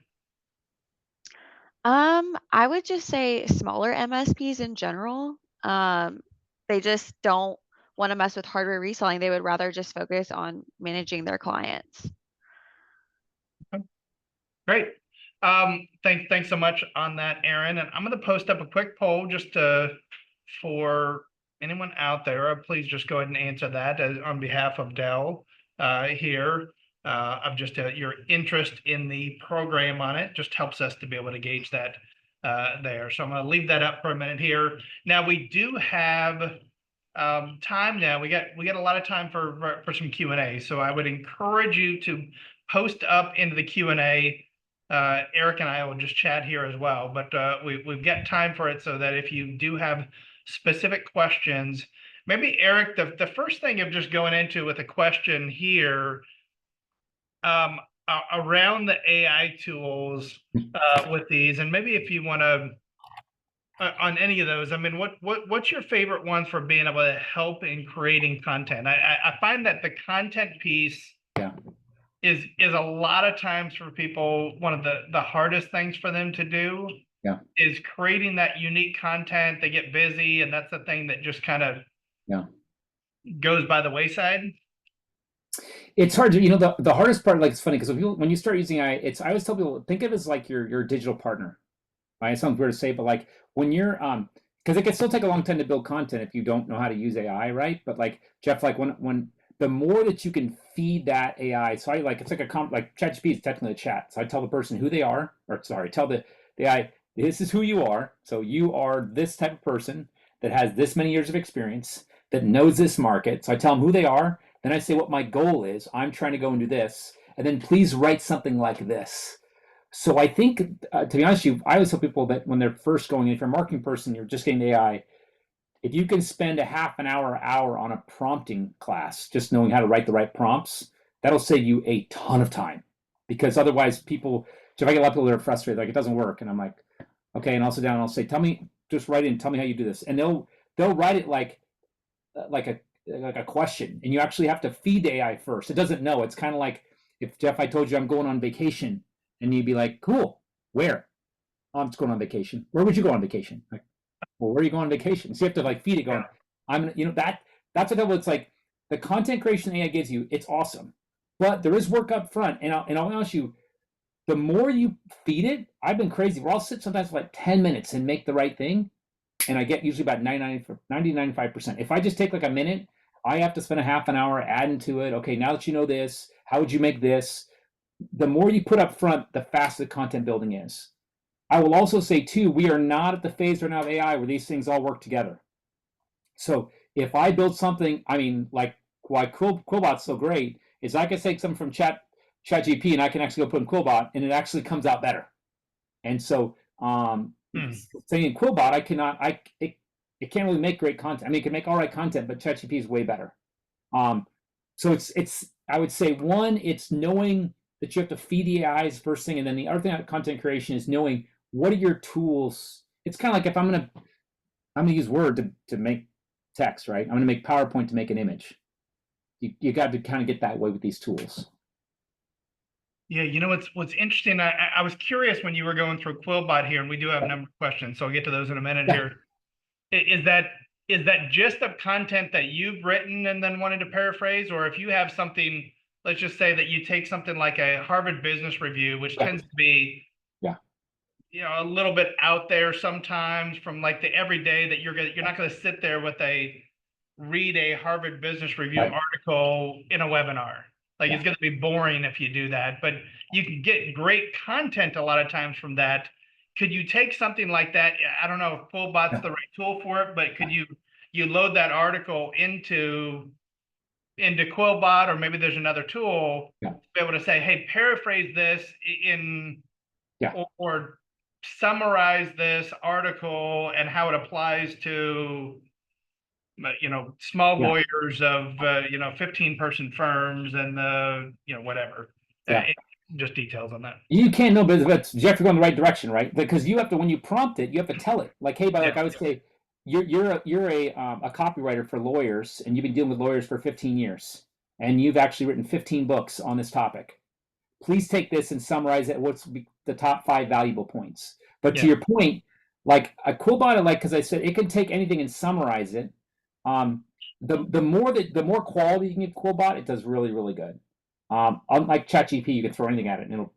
C: I would just say smaller MSPs in general. They just don't want to mess with hardware reselling. They would rather just focus on managing their clients.
A: Great. Thanks so much on that, Aaron. And I'm going to post up a quick poll just for anyone out there. Please just go ahead and answer that on behalf of Dell here. Of just your interest in the program on it just helps us to be able to gauge that there. So I'm going to leave that up for a minute here. Now we do have time now. We got a lot of time for some Q&A. So I would encourage you to post up into the Q&A. Eric and I will just chat here as well, but we've got time for it so that if you do have specific questions, maybe Eric, the first thing of just going into with a question here around the AI tools with these, and maybe if you want to on any of those, I mean, what's your favorite ones for being able to help in creating content? I find that the content piece is a lot of times for people, one of the hardest things for them to do is creating that unique content. They get busy, and that's the thing that just kind of goes by the wayside.
B: It's hard to, the hardest part, like, it's funny because when you start using AI, I always tell people, think of it as like your digital partner. Right? It sounds weird to say, but like when you're because it can still take a long time to build content if you don't know how to use AI, right? But like Jeff, like when the more that you can feed that AI, so it's like like ChatGPT is technically a chat. So I tell the person who they are, or sorry, tell the AI, this is who you are. So you are this type of person that has this many years of experience, that knows this market. So I tell them who they are. Then I say what my goal is. I'm trying to go and do this. And then please write something like this. So I think, to be honest with you, I always tell people that when they're first going in, if you're a marketing person, you're just getting AI, if you can spend a half an hour on a prompting class, just knowing how to write the right prompts, that'll save you a ton of time. Because otherwise people, so if I get a lot of people that are frustrated, like it doesn't work, and I'm like, okay, and I'll sit down and I'll say, just write in, tell me how you do this. And they'll write it like a question, and you actually have to feed the AI first. It doesn't know. It's kind of like if Jeff, I told you I'm going on vacation, and you'd be like, cool, where? Oh, I'm just going on vacation. Where would you go on vacation? Like, well, where are you going on vacation? So you have to like feed it going, that's what it's like. The content creation AI gives you, it's awesome. But there is work up front. And I'll ask you, the more you feed it, I've been crazy. I'll sit sometimes for like 10 minutes and make the right thing. And I get usually about 95%. If I just take like a minute, I have to spend a half an hour adding to it. Okay, now that you know this, how would you make this? The more you put up front, the faster the content building is. I will also say too, we are not at the phase right now of AI where these things all work together. So if I build something, I mean, like why Quillbot's so great is I can take something from ChatGPT and I can actually go put in Quillbot and it actually comes out better. And so saying in Quillbot, it can't really make great content. I mean, it can make all right content, but ChatGPT is way better. So it's I would say one, it's knowing that you have to feed the AIs first thing, and then the other thing about content creation is knowing what are your tools. It's kind of like if I'm gonna use Word to make text, right? I'm gonna make PowerPoint to make an image. You got to kind of get that way with these tools.
A: Yeah, you know what's interesting. I was curious when you were going through Quillbot here, and we do have a number of questions, so I'll get to those in a minute
B: Yeah.
A: here. Is that just the content that you've written and then wanted to paraphrase, or if you have something, let's just say that you take something like a Harvard Business Review, which tends to be,
B: Yeah.
A: you know, a little bit out there sometimes from like the everyday that you're not going to sit there with read a Harvard Business Review
B: Right.
A: article in a webinar. Like
B: Yeah.
A: it's going to be boring if you do that, but you can get great content a lot of times from that. Could you take something like that? I don't know if Quillbot's
B: Yeah.
A: the right tool for it, but could you load that article into Quillbot, or maybe there's another tool
B: Yeah.
A: to be able to say, hey, paraphrase this in,
B: Yeah.
A: or summarize this article and how it applies to, you know, small
B: Yeah.
A: lawyers of, you know, 15-person firms and, you know, whatever.
B: Yeah.
A: Just details on that.
B: You can't know, but Jeff, you're going the right direction, right? Because you have to, when you prompt it, you have to tell it, like, hey, like I would say, you're a copywriter for lawyers, and you've been dealing with lawyers for 15 years, and you've actually written 15 books on this topic. Please take this and summarize it. What's the top 5 valuable points? But to your point, like a Quillbot, like, because I said it can take anything and summarize it. The more quality you can give Quillbot, it does really, really good. Unlike ChatGPT, you can throw anything at it and it'll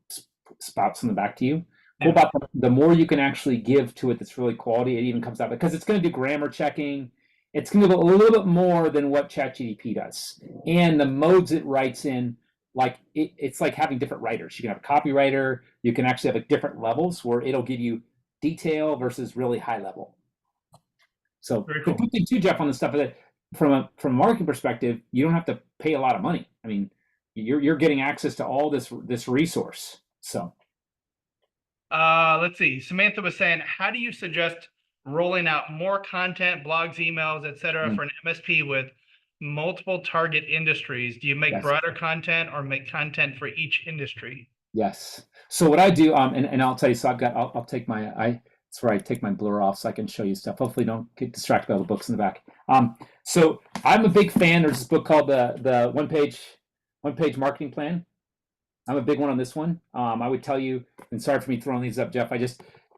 B: spout something back to you. Quillbot, the more you can actually give to it that's really quality, it even comes out, because it's going to do grammar checking. It's going to do a little bit more than what ChatGPT does. And the modes it writes in, like it's like having different writers. You can have a copywriter. You can actually have like different levels where it'll give you detail versus really high level. So
A: Very
B: the
A: cool.
B: good thing too, Jeff, on the stuff that from a marketing perspective, you don't have to pay a lot of money. I mean, you're getting access to all this resource. So
A: let's see. Samantha was saying, how do you suggest rolling out more content, blogs, emails, etc., for an MSP with multiple target industries? Do you make broader content or make content for each industry?
B: Yes. So what I do, and I'll tell you, so I'll take that's where I take my blur off so I can show you stuff. Hopefully don't get distracted by all the books in the back. So I'm a big fan. There's this book called the one page marketing plan. I'm a big one on this one. I would tell you, and sorry for me throwing these up, Jeff.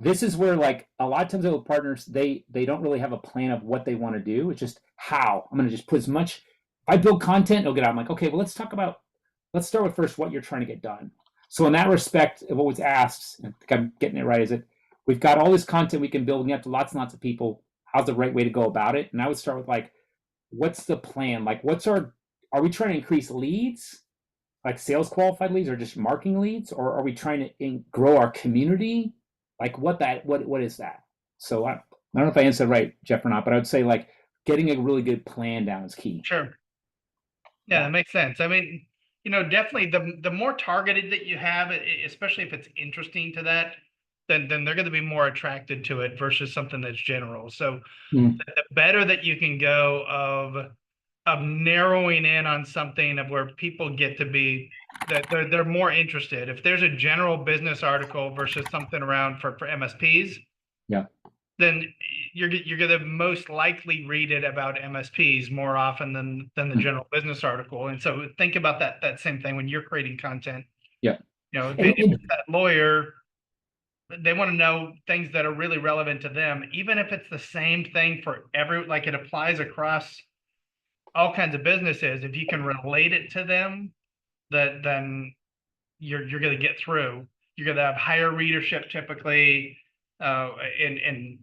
B: This is where, like, a lot of times with partners, they don't really have a plan of what they want to do. It's just how. I'm going to just put as much. If I build content, it'll get out. I'm like, okay, well, let's start with first what you're trying to get done. So in that respect, what was asked, I think I'm getting it right, is that we've got all this content we can build and get to lots and lots of people. How's the right way to go about it? And I would start with, like, what's the plan? Like, are we trying to increase leads? Like sales qualified leads, or just marketing leads, or are we trying to grow our community? Like what is that? So I don't know if I answered right, Jeff, or not, but I would say, like, getting a really good plan down is key.
A: Sure. Yeah, that makes sense. I mean, you know, definitely the more targeted that you have, especially if it's interesting to that, then they're going to be more attracted to it versus something that's general. So the better that you can go of narrowing in on something of where people get to be, that they're more interested. If there's a general business article versus something around for MSPs, then you're going to most likely read it about MSPs more often than the general business article. And so think about that same thing when you're creating content.
B: Yeah.
A: You know, if it's that lawyer, they want to know things that are really relevant to them, even if it's the same thing for like it applies across all kinds of businesses. If you can relate it to them, then you're going to get through. You're going to have higher readership typically, and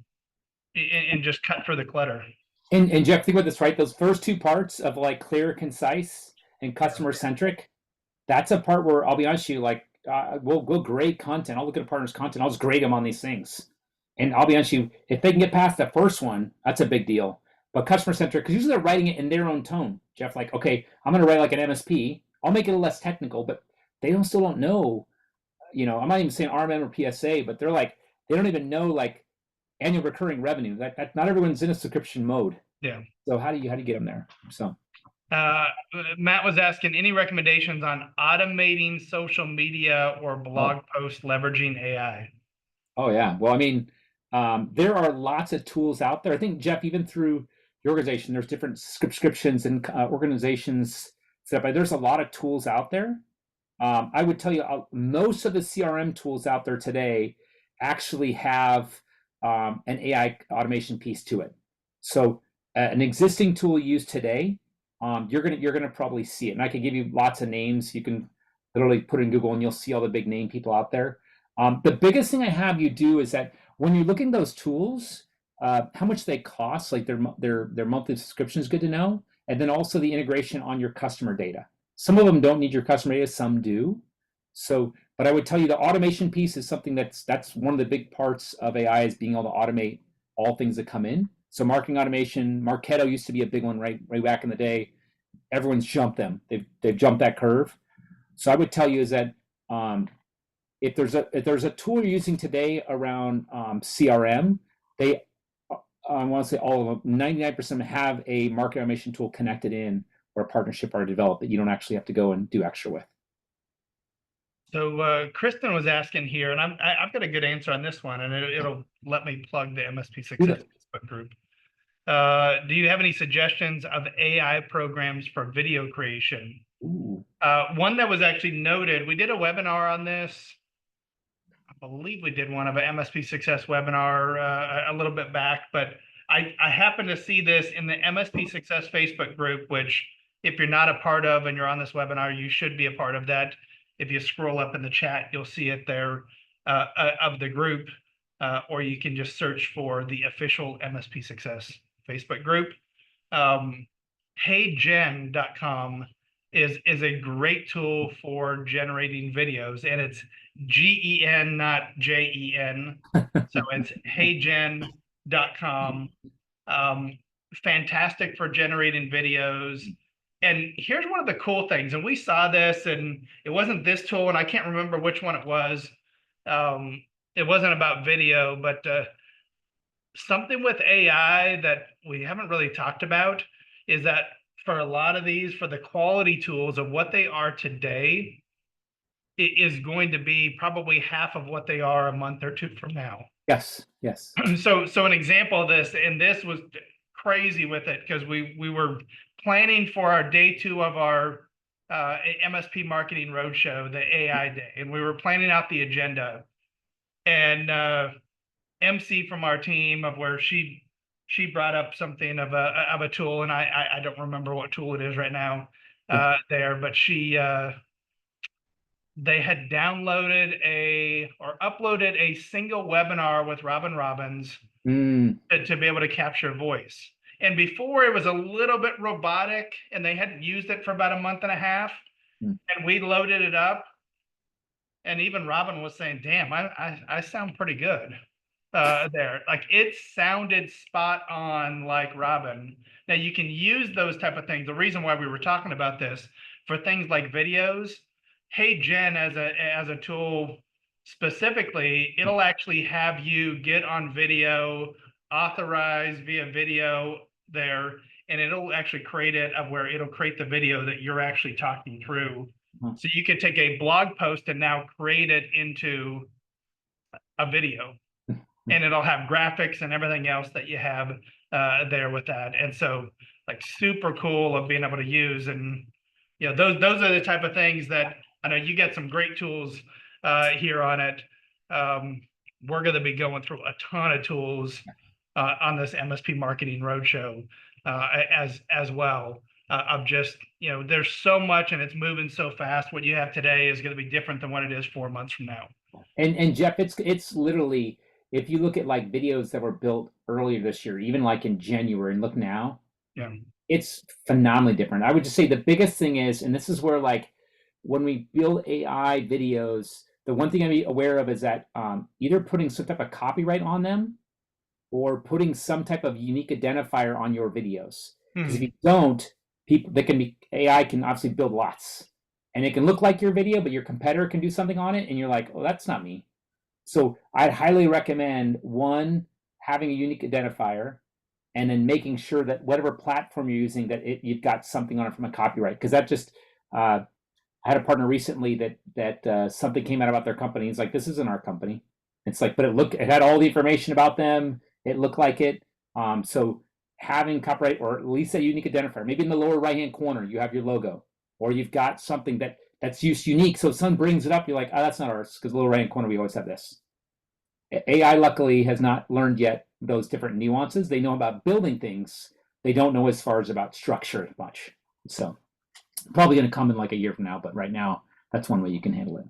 A: just cut through the clutter.
B: And Jeff, think about this, right? Those first 2 parts of, like, clear, concise, and customer centric. That's a part where, I'll be honest with you, like, we'll grade content. I'll look at a partner's content. I'll just grade them on these things. And I'll be honest with you, if they can get past the first one, that's a big deal. But customer centric, because usually they're writing it in their own tone. Jeff, like, okay, I'm going to write like an MSP. I'll make it a little less technical, but still don't know. I'm not even saying RMM or PSA, but they're like, they don't even know like annual recurring revenue. That not everyone's in a subscription mode.
A: Yeah.
B: So how do you get them there? So
A: Matt was asking any recommendations on automating social media or blog posts leveraging AI.
B: Oh yeah. Well, I mean, there are lots of tools out there. I think, Jeff, even through your organization, there's different subscriptions and organizations set up. There's a lot of tools out there. I would tell you most of the CRM tools out there today actually have an AI automation piece to it. So an existing tool used today, you're gonna probably see it. And I can give you lots of names. You can literally put in Google and you'll see all the big name people out there. The biggest thing I have you do is that when you're looking at those tools, how much they cost, like their monthly subscription is good to know, and then also the integration on your customer data. Some of them don't need your customer data, some do. So, but I would tell you the automation piece is something that's one of the big parts of AI is being able to automate all things that come in. So marketing automation, Marketo used to be a big one right back in the day. Everyone's jumped them. They've jumped that curve. So I would tell you is that if there's a tool you're using today around CRM, they I want to say all of them, 99% have a market automation tool connected in or a partnership already developed that you don't actually have to go and do extra with.
A: So Kristen was asking here, and I've got a good answer on this one, and it'll let me plug the MSP Success Facebook group. Do you have any suggestions of AI programs for video creation?
B: Ooh.
A: One that was actually noted, we did a webinar on this. I believe we did one of an MSP Success webinar a little bit back, but I happened to see this in the MSP Success Facebook group, which if you're not a part of and you're on this webinar, you should be a part of that. If you scroll up in the chat, you'll see it there of the group, or you can just search for the official MSP Success Facebook group. HeyGen.com is a great tool for generating videos, and it's GEN, not JEN. So it's HeyGen.com. Fantastic for generating videos. And here's one of the cool things, and we saw this, and it wasn't this tool, and I can't remember which one it was. It wasn't about video, but something with AI that we haven't really talked about is that for a lot of these, for the quality tools of what they are today, it is going to be probably half of what they are a month or two from now.
B: Yes.
A: So an example of this, and this was crazy with it because we were planning for our day 2 of our MSP marketing roadshow, the AI day, and we were planning out the agenda. And MC from our team of where she brought up something of a tool, and I don't remember what tool it is right now there, but they had downloaded or uploaded a single webinar with Robin Robbins to be able to capture voice. And before it was a little bit robotic, and they hadn't used it for about a month and a half, and we loaded it up, and even Robin was saying, "Damn, I sound pretty good." There, like it sounded spot on like Robin. Now you can use those type of things. The reason why we were talking about this for things like videos, HeyGen as a tool specifically, it'll actually have you get on video, authorize via video there, and it'll actually create it of where it'll create the video that you're actually talking through. So you could take a blog post and now create it into a video. And it'll have graphics and everything else that you have there with that. And so like super cool of being able to use. And those are the type of things that I know you get some great tools here on it. We're going to be going through a ton of tools on this MSP marketing roadshow as well. Of just, there's so much and it's moving so fast. What you have today is going to be different than what it is 4 months from now.
B: And Jeff, it's literally, if you look at like videos that were built earlier this year, even like in January, and look now, it's phenomenally different. I would just say the biggest thing is, and this is where like when we build AI videos, the one thing I be aware of is that either putting some type of copyright on them or putting some type of unique identifier on your videos. Because if
A: Hmm.
B: you don't, AI can obviously build lots, and it can look like your video, but your competitor can do something on it, and you're like, oh, that's not me. So I'd highly recommend, one, having a unique identifier, and then making sure that whatever platform you're using, that you've got something on it from a copyright. Because that just I had a partner recently that something came out about their company. It's like, this isn't our company. It's like, but it had all the information about them. It looked like it. So having copyright, or at least a unique identifier, maybe in the lower right hand corner you have your logo, or you've got something that's used unique. So if someone brings it up, you're like, oh, that's not ours, because lower right hand corner we always have this. AI luckily has not learned yet those different nuances. They know about building things. They don't know as far as about structure much. So probably going to come in like a year from now, but right now that's one way you can handle it.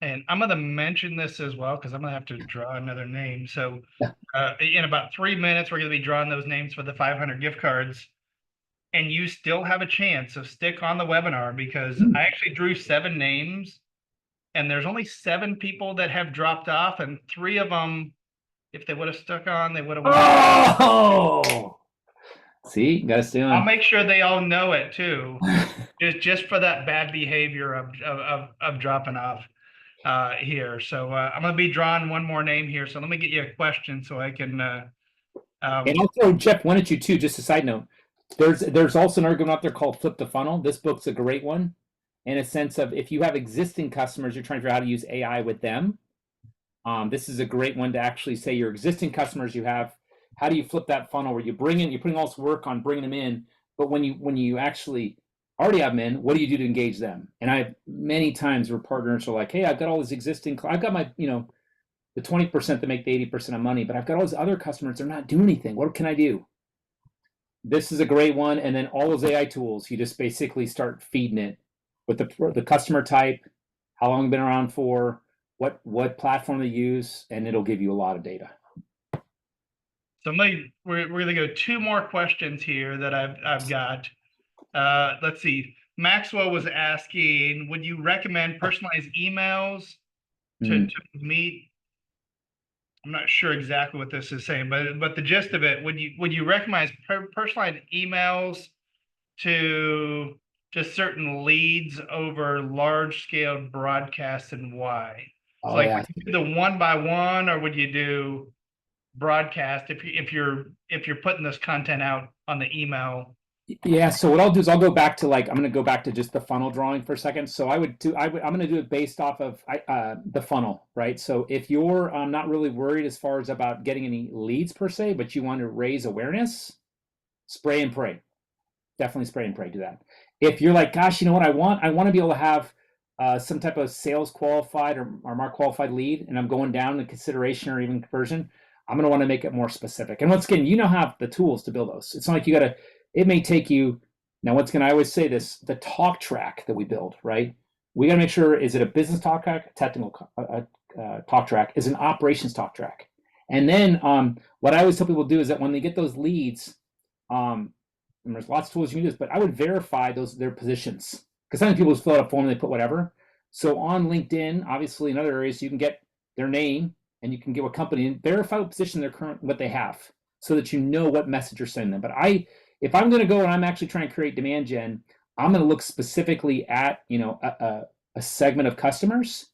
A: And I'm going to mention this as well because I'm going to have to draw another name. So
B: Yeah.
A: in about 3 minutes, we're going to be drawing those names for the 500 gift cards. And you still have a chance. So stick on the webinar because I actually drew 7 names and there's only 7 people that have dropped off. And 3 of them, if they would have stuck on, they would have won.
B: Oh, see, you got to stay
A: I'll
B: on.
A: make sure they all know it too, just for that bad behavior of dropping off here. So I'm gonna be drawing one more name here. So let me get you a question so I can.
B: And also, Jeff, why don't you too? Just a side note, there's also an argument out there called Flip the Funnel. This book's a great one, in a sense of, if you have existing customers, you're trying to figure out how to use AI with them. This is a great one to actually say your existing customers you have. How do you flip that funnel where you're putting all this work on bringing them in, but when you actually already have them in, what do you do to engage them? And I have many times where partners are like, hey, I've got all these existing, I've got my, the 20% that make the 80% of money, but I've got all these other customers, they're not doing anything. What can I do? This is a great one. And then all those AI tools, you just basically start feeding it with the customer type, how long they've been around for, what platform they use, and it'll give you a lot of data.
A: So we're gonna go 2 more questions here that I've got. Let's see. Maxwell was asking, would you recommend personalized emails to meet? I'm not sure exactly what this is saying, but the gist of it, would you recommend personalized emails to just certain leads over large scale broadcasts, and why? So
B: Oh
A: like,
B: yeah.
A: would you do the 1 by 1 or would you do broadcast if you're putting this content out on the email?
B: Yeah, so what I'll do is I'll go back to I'm going to go back to just the funnel drawing for a second. So I'm going to do it based off of the funnel, right? So if you're not really worried as far as about getting any leads per se, but you want to raise awareness, spray and pray. Definitely spray and pray. Do that. If you're like, gosh, you know what I want to be able to have some type of sales qualified or mark qualified lead, and I'm going down in consideration or even conversion, I'm going to want to make it more specific. And once again, have the tools to build those. It's not like you got to. It may take you. Now, once again, I always say this: the talk track that we build, right? We got to make sure, is it a business talk track, technical talk track, is an operations talk track, and then what I always tell people to do is that when they get those leads, and there's lots of tools you can use, but I would verify their positions, because sometimes people just fill out a form and they put whatever. So on LinkedIn, obviously in other areas, you can get their name and you can get what company and verify what position they're current, what they have, so that you know what message you're sending them. But if I'm going to go and I'm actually trying to create demand gen, I'm going to look specifically at a segment of customers,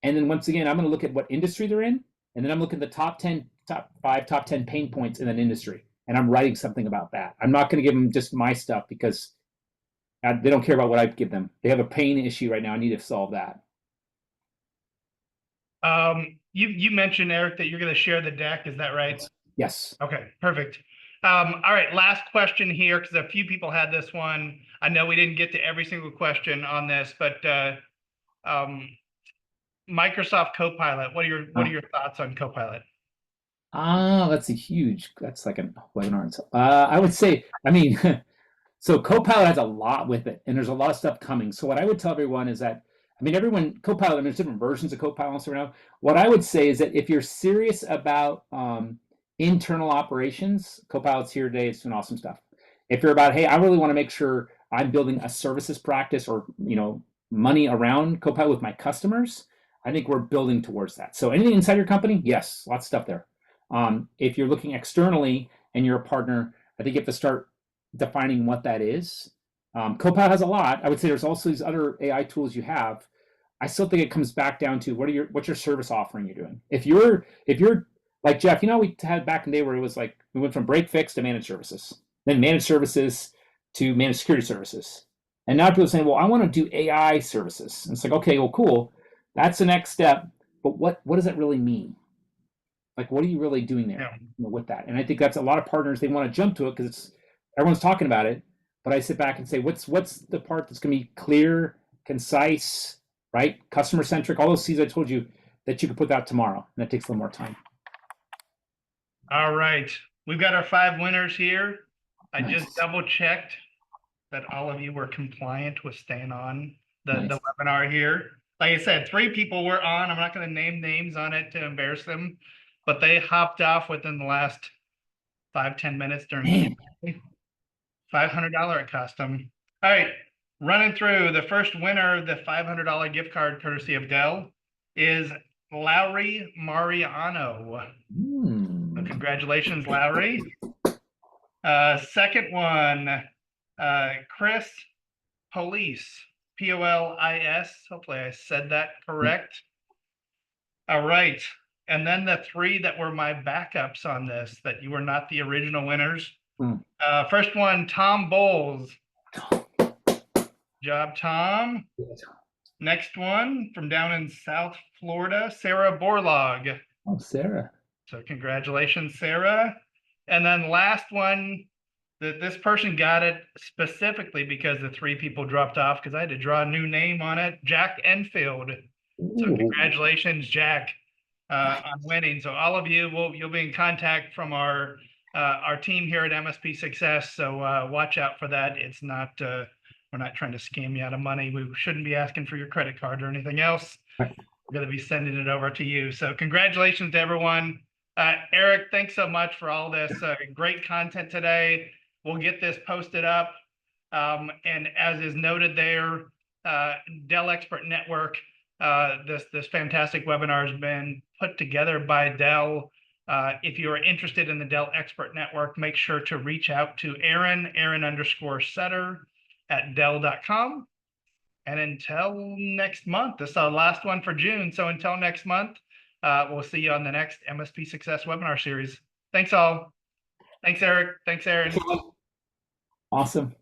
B: and then once again I'm going to look at what industry they're in, and then I'm looking at the top 5, top 10 pain points in that industry, and I'm writing something about that. I'm not going to give them just my stuff because they don't care about what I give them. They have a pain issue right now. I need to solve that.
A: You mentioned, Eric, that you're going to share the deck. Is that right?
B: Yes.
A: Okay, perfect. All right, last question here, because a few people had this one. I know we didn't get to every single question on this, but Microsoft Copilot. What are your thoughts on Copilot?
B: That's like a webinar. I would say, so Copilot has a lot with it, and there's a lot of stuff coming. So what I would tell everyone is that, Copilot, there's different versions of Copilot right now. What I would say is that if you're serious about internal operations, Copilot's here today. It's doing awesome stuff. If you're about, hey, I really want to make sure I'm building a services practice or, money around Copilot with my customers, I think we're building towards that. So anything inside your company, yes, lots of stuff there. If you're looking externally and you're a partner, I think you have to start defining what that is. Copilot has a lot. I would say there's also these other AI tools you have. I still think it comes back down to what's your service offering you're doing. If you're like Jeff, we had back in the day where it was like we went from break fix to managed services, then managed services to managed security services. And now people are saying, well, I want to do AI services. And it's like, okay, well, cool. That's the next step. But what does that really mean? Like, what are you really doing there with that? And I think that's a lot of partners, they want to jump to it because everyone's talking about it. But I sit back and say, what's the part that's going to be clear, concise, right? Customer centric, all those C's I told you that you could put out tomorrow. And that takes a little more time.
A: All right. We've got our 5 winners here. I
B: Nice.
A: just double checked that all of you were compliant with staying on the
B: Nice.
A: webinar here. Like I said, 3 people were on. I'm not going to name names on it to embarrass them, but they hopped off within the last 5-10 minutes during Q&A. $500 it cost them. All right, running through the first winner of the $500 gift card courtesy of Dell is Lowry Mariano. So congratulations, Lowry. Second one, Chris Police, Polis. Hopefully I said that correct. All right. And then the 3 that were my backups on this, that you were not the original winners. First one, Tom Bowles. Job, Tom. Next one from down in South Florida, Sarah Borlaug.
B: Oh, Sarah.
A: So congratulations, Sarah. And then last one, this person got it specifically because the 3 people dropped off because I had to draw a new name on it, Jack Enfield. So congratulations, Jack, on winning. So all of you, you'll be in contact from our team here at MSP Success. So watch out for that. It's not, we're not trying to scam you out of money. We shouldn't be asking for your credit card or anything else. We're going to be sending it over to you. So congratulations to everyone. Eric, thanks so much for all this great content today. We'll get this posted up. And as is noted there, Dell Expert Network, this fantastic webinar has been put together by Dell. If you are interested in the Dell Expert Network, make sure to reach out to Aaron_Setter at Dell.com. And until next month, this is our last one for June. So until next month, we'll see you on the next MSP Success webinar series. Thanks all. Thanks, Eric. Thanks, Aaron.
B: Awesome.